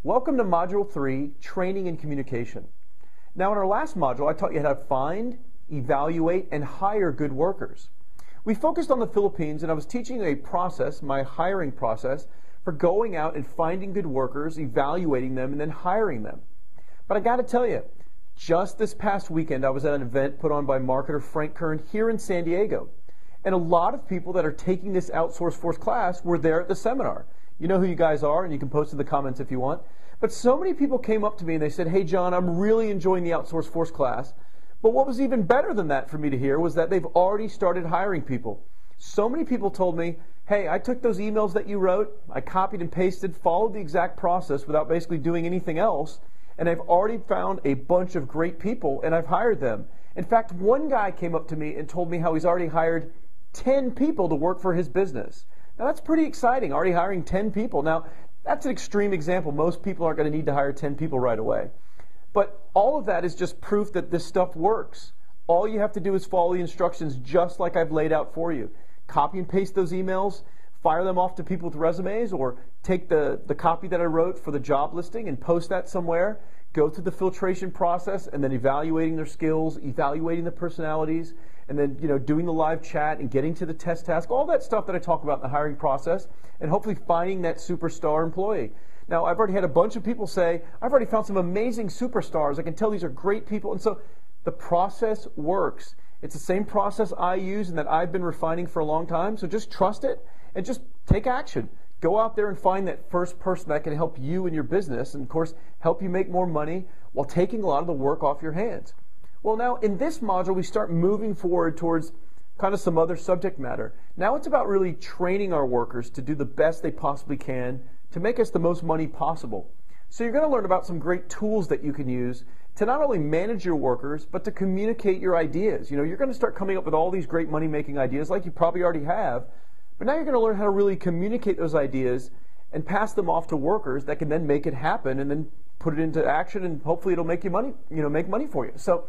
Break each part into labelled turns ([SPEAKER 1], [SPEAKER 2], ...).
[SPEAKER 1] Welcome to Module 3, Training and Communication. Now in our last module, I taught you how to find, evaluate, and hire good workers. We focused on the Philippines, and I was teaching a process, my hiring process, for going out and finding good workers, evaluating them, and then hiring them. But I got to tell you, just this past weekend, I was at an event put on by marketer Frank Kern here in San Diego. And a lot of people that are taking this Outsource Force class were there at the seminar. You know who you guys are, and you can post in the comments if you want. But so many people came up to me and they said, "Hey John, I'm really enjoying the Outsource Force class." But what was even better than that for me to hear was that they've already started hiring people. So many people told me, "Hey, I took those emails that you wrote, I copied and pasted, followed the exact process without basically doing anything else, and I've already found a bunch of great people and I've hired them." In fact, one guy came up to me and told me how he's already hired 10 people to work for his business. Now that's pretty exciting, already hiring 10 people. Now that's an extreme example. Most people aren't going to need to hire 10 people right away. But all of that is just proof that this stuff works. All you have to do is follow the instructions just like I've laid out for you. Copy and paste those emails, fire them off to people with resumes, or take the copy that I wrote for the job listing and post that somewhere. Go through the filtration process and then evaluating their skills, evaluating the personalities, and then doing the live chat and getting to the test task, all that stuff that I talk about in the hiring process, and hopefully finding that superstar employee. Now, I've already had a bunch of people say, "I've already found some amazing superstars. I can tell these are great people." And so the process works. It's the same process I use and that I've been refining for a long time. So just trust it and just take action. Go out there and find that first person that can help you in your business and, of course, help you make more money while taking a lot of the work off your hands. Well, now in this module, we start moving forward towards kind of some other subject matter. Now it's about really training our workers to do the best they possibly can to make us the most money possible. So you're going to learn about some great tools that you can use to not only manage your workers, but to communicate your ideas. You're going to start coming up with all these great money-making ideas like you probably already have, but now you're going to learn how to really communicate those ideas and pass them off to workers that can then make it happen and then put it into action, and hopefully it'll make you money, make money for you. So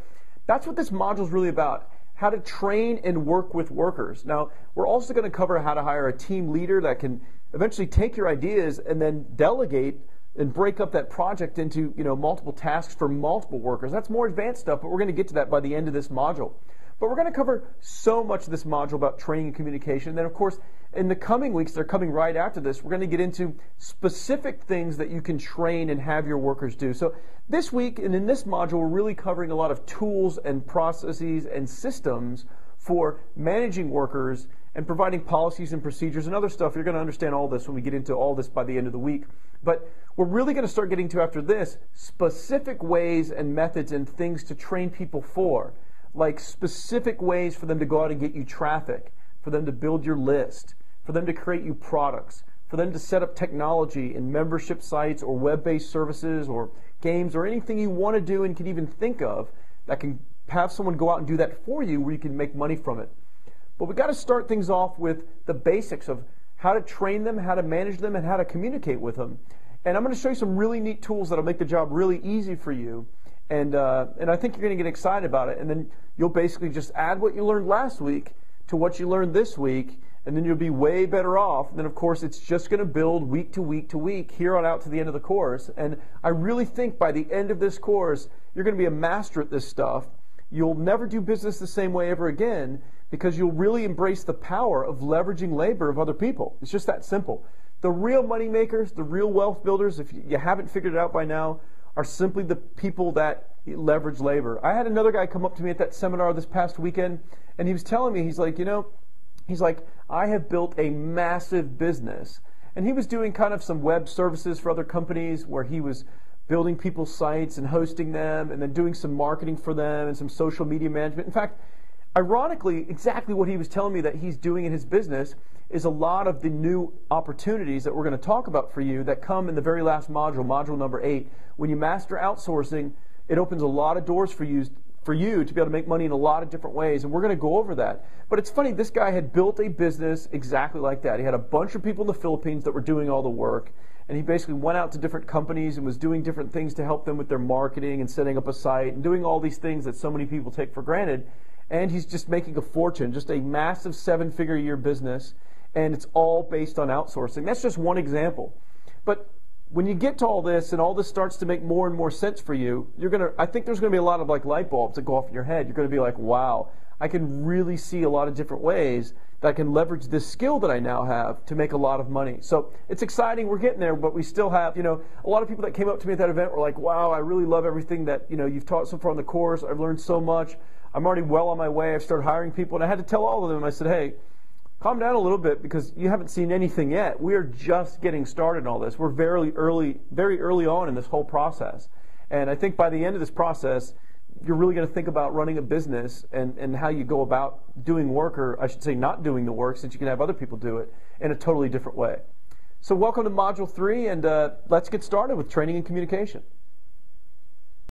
[SPEAKER 1] that's what this module is really about, how to train and work with workers. Now, we're also going to cover how to hire a team leader that can eventually take your ideas and then delegate and break up that project into multiple tasks for multiple workers. That's more advanced stuff, but we're going to get to that by the end of this module. But we're going to cover so much of this module about training and communication. And then, of course, in the coming weeks, they're coming right after this, we're going to get into specific things that you can train and have your workers do. So this week and in this module, we're really covering a lot of tools and processes and systems for managing workers and providing policies and procedures and other stuff. You're going to understand all this when we get into all this by the end of the week. But we're really going to start getting to, after this, specific ways and methods and things to train people for, like specific ways for them to go out and get you traffic, for them to build your list, for them to create you products, for them to set up technology in membership sites or web-based services or games or anything you want to do and can even think of that can have someone go out and do that for you where you can make money from it. But we've got to start things off with the basics of how to train them, how to manage them, and how to communicate with them. And I'm going to show you some really neat tools that'll make the job really easy for you. And I think you're going to get excited about it. And then you'll basically just add what you learned last week to what you learned this week, and then you'll be way better off. And then, of course, it's just going to build week to week to week, here on out to the end of the course. And I really think by the end of this course, you're going to be a master at this stuff. You'll never do business the same way ever again because you'll really embrace the power of leveraging labor of other people. It's just that simple. The real money makers, the real wealth builders, if you haven't figured it out by now, are simply the people that leverage labor. I had another guy come up to me at that seminar this past weekend, and he was telling me, he's like, I have built a massive business. And he was doing kind of some web services for other companies where he was building people's sites and hosting them and then doing some marketing for them and some social media management. In fact, ironically, exactly what he was telling me that he's doing in his business is a lot of the new opportunities that we're going to talk about for you that come in the very last module, module number 8. When you master outsourcing, it opens a lot of doors for you to be able to make money in a lot of different ways, and we're going to go over that. But it's funny, this guy had built a business exactly like that. He had a bunch of people in the Philippines that were doing all the work, and he basically went out to different companies and was doing different things to help them with their marketing and setting up a site and doing all these things that so many people take for granted. And he's just making a fortune, just a massive 7-figure a year business, and it's all based on outsourcing. That's just one example. But when you get to all this and all this starts to make more and more sense for you, I think there's going to be a lot of like light bulbs that go off in your head. You're going to be like, wow, I can really see a lot of different ways that I can leverage this skill that I now have to make a lot of money. So it's exciting. We're getting there, but we still have, a lot of people that came up to me at that event were like, wow, I really love everything that, you've taught so far on the course. I've learned so much. I'm already well on my way. I've started hiring people. And I had to tell all of them, I said, hey, calm down a little bit because you haven't seen anything yet. We are just getting started in all this. We're very early on in this whole process. And I think by the end of this process, you're really going to think about running a business and how you go about doing work, or I should say not doing the work, since you can have other people do it in a totally different way. So welcome to Module 3, and let's get started with training and communication.